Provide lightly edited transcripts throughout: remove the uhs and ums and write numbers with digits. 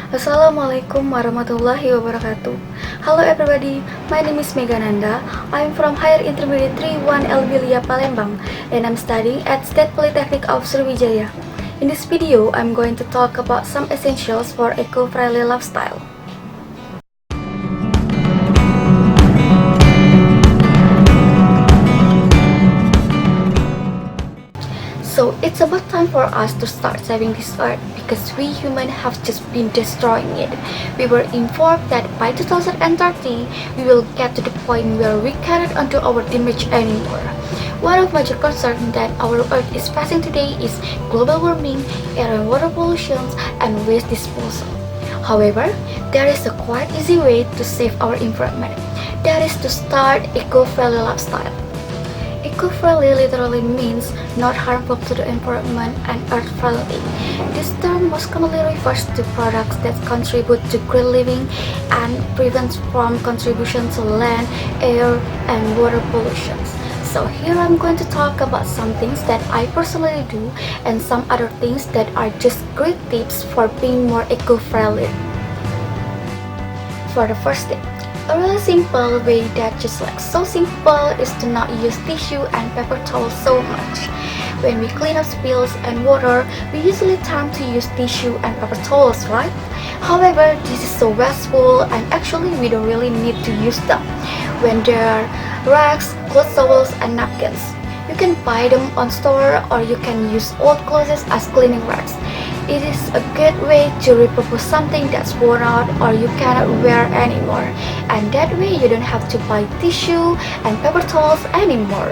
Assalamualaikum warahmatullahi wabarakatuh. Hello everybody, my name is Nanda. I'm from Higher Intermediate 3-1 LPEC Palembang and I'm studying at State Polytechnic of Sriwijaya. In this video, I'm going to talk about some essentials for eco-friendly lifestyle. So it's about time for us to start saving this earth because we humans have just been destroying it. We were informed that by 2030 we will get to the point where we cannot undo our damage anymore. One of major concerns that our earth is facing today is global warming, air and water pollution, and waste disposal. However, there is a quite easy way to save our environment. That is to start eco-friendly lifestyle. Eco-friendly literally means not harmful to the environment and earth-friendly. This term most commonly refers to products that contribute to green living and prevents from contribution to land, air, and water pollution. So here I'm going to talk about some things that I personally do and some other things that are just great tips for being more eco-friendly. For the first tip, a really simple way that just like so simple is to not use tissue and paper towels so much. When we clean up spills and water, we usually tend to use tissue and paper towels, right? However, this is so wasteful and actually we don't really need to use them. When there are rags, cloth towels and napkins, you can buy them on store or you can use old clothes as cleaning rags. It is a good way to repurpose something that's worn out or you cannot wear anymore, and that way you don't have to buy tissue and paper towels anymore.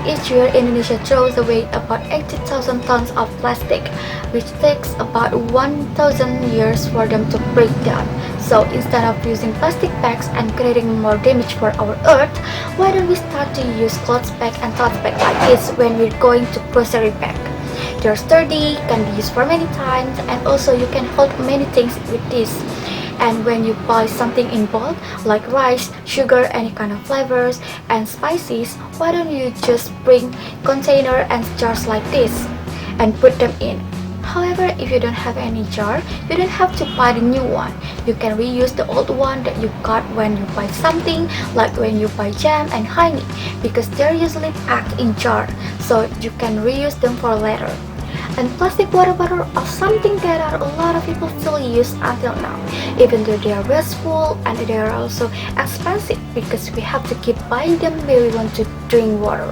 Each year, Indonesia throws away about 80,000 tons of plastic, which takes about 1,000 years for them to break down. So instead of using plastic bags and creating more damage for our earth, why don't we start to use cloth bag and tote bag like this when we're going to grocery bag? They're sturdy, can be used for many times, and also you can hold many things with this. And when you buy something in bulk, like rice, sugar, any kind of flavors, and spices, why don't you just bring container and jars like this and put them in? However, if you don't have any jar, you don't have to buy the new one. You can reuse the old one that you got when you buy something, like when you buy jam and honey, because they're usually packed in jar, so you can reuse them for later. And plastic water bottle are something that a lot of people still use until now, even though they are wasteful and they are also expensive because we have to keep buying them when we want to drink water.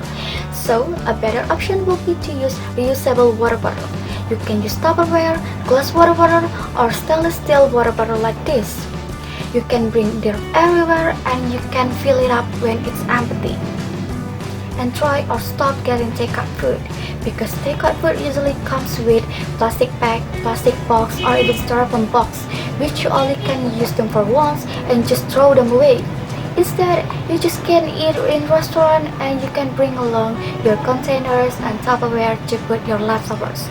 So a better option would be to use reusable water bottle. You can use Tupperware, glass water bottle, or stainless steel water bottle like this. You can bring them everywhere and you can fill it up when it's empty. And try or stop getting takeout food, because takeout food usually comes with plastic bag, plastic box, or even styrofoam box, which you only can use them for once and just throw them away. Instead, you just can eat in restaurant and you can bring along your containers and Tupperware to put your leftovers.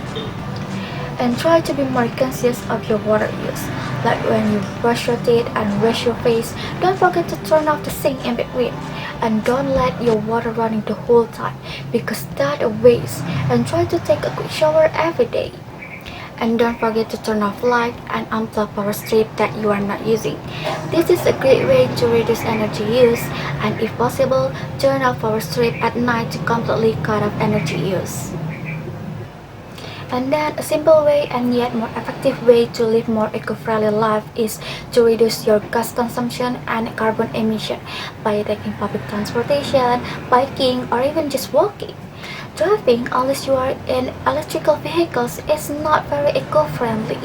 And try to be more conscious of your water use. Like when you brush your teeth and wash your face, don't forget to turn off the sink in between. And don't let your water running the whole time because that's a waste. And try to take a quick shower every day. And don't forget to turn off light and unplug power strip that you are not using. This is a great way to reduce energy use, and if possible, turn off power strip at night to completely cut off energy use. And then a simple way and yet more effective way to live more eco-friendly life is to reduce your gas consumption and carbon emission by taking public transportation, biking, or even just walking. Driving, unless you are in electrical vehicles, is not very eco-friendly.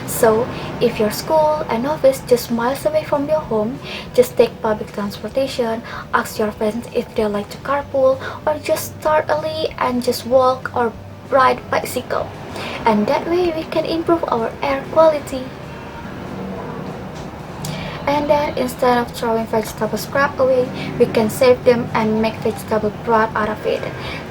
So, if your school and office just miles away from your home, just take public transportation, ask your friends if they like to carpool, or just start early and just walk or ride bicycle. And that way we can improve our air quality. And then instead of throwing vegetable scrap away, we can save them and make vegetable broth out of it.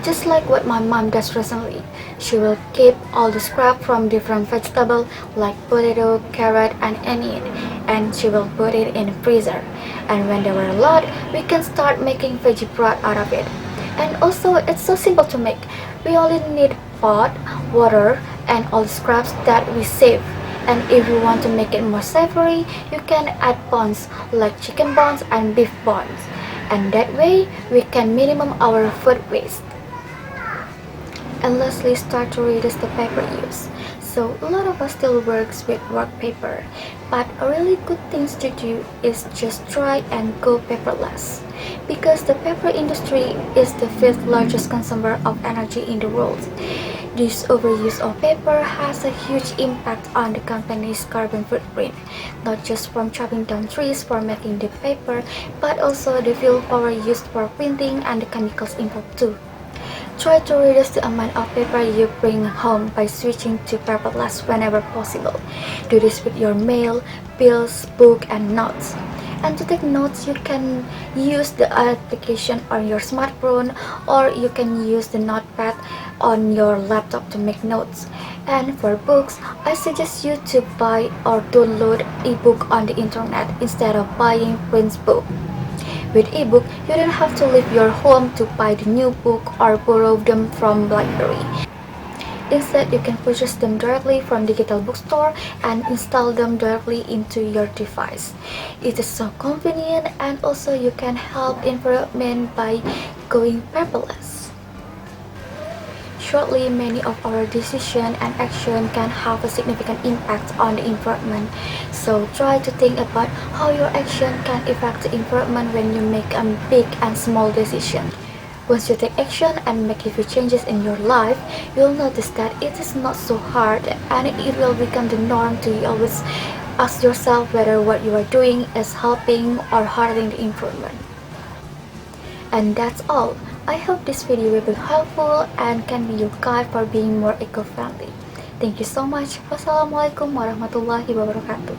Just like what my mom does recently. She will keep all the scrap from different vegetables like potato, carrot, and onion, and she will put it in the freezer. And when there were a lot, we can start making veggie broth out of it. And also, it's so simple to make. We only need pot, water, and all the scraps that we save. And if you want to make it more savory, you can add bones like chicken bones and beef bones. And that way, we can minimum our food waste. And lastly, start to reduce the paper use. So a lot of us still works with work paper, but a really good thing to do is just try and go paperless. Because the paper industry is the fifth largest consumer of energy in the world. This overuse of paper has a huge impact on the company's carbon footprint, not just from chopping down trees for making the paper, but also the fuel power used for printing and the chemicals involved too. Try to reduce the amount of paper you bring home by switching to paperless whenever possible. Do this with your mail, bills, book, and notes. And to take notes, you can use the application on your smartphone, or you can use the notepad on your laptop to make notes. And for books, I suggest you to buy or download ebook on the internet instead of buying print book. With ebook, you don't have to leave your home to buy the new book or borrow them from library. Instead, you can purchase them directly from digital bookstore and install them directly into your device. It is so convenient, and also you can help environment by going paperless. Shortly, many of our decisions and action can have a significant impact on the environment. So try to think about how your action can affect the environment when you make a big and small decision. Once you take action and make a few changes in your life, you'll notice that it is not so hard, and it will become the norm to always ask yourself whether what you are doing is helping or hurting the environment. And that's all. I hope this video will be helpful and can be your guide for being more eco-friendly. Thank you so much. Wassalamualaikum warahmatullahi wabarakatuh.